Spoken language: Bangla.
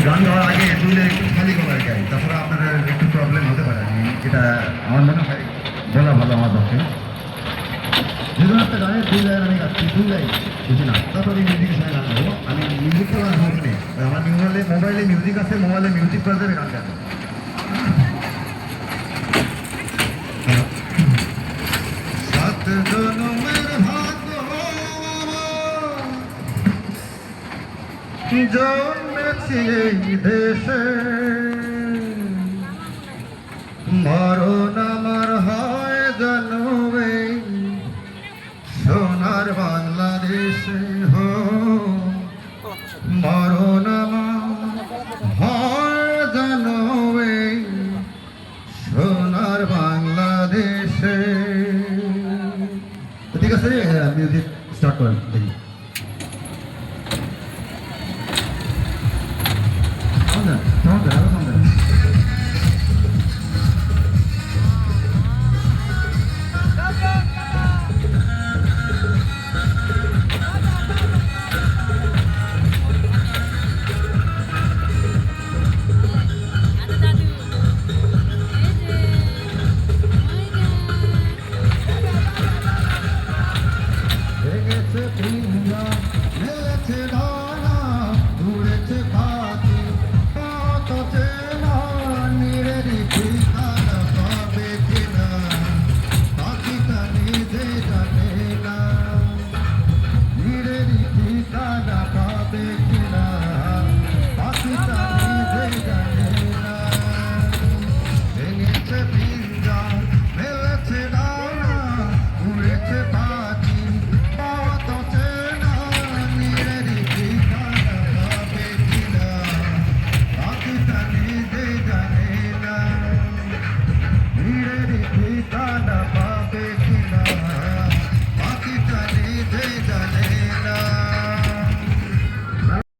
গান গাওয়ার আগে দুইলে একটু খালি গলায় গাই, তাছাড়া আপনার একটু প্রবলেম হতে পারে। এটা আমার মনে হয় বলা ভালো আমার পক্ষে। যেহেতু একটা গানের দুই লাইন আমি গাচ্ছি, দুই লাইন বুঝি না, তারপরে মিউজিকের সঙ্গে গান গাবো। আমি মিউজিক তো গান শুনি নেই, আমার মোবাইলে মিউজিক আছে, মোবাইলে মিউজিক করে দেবে গান গাবো। সাত জনমের ভাগ্য জন্মেছি এই দেশে, মরণ আমার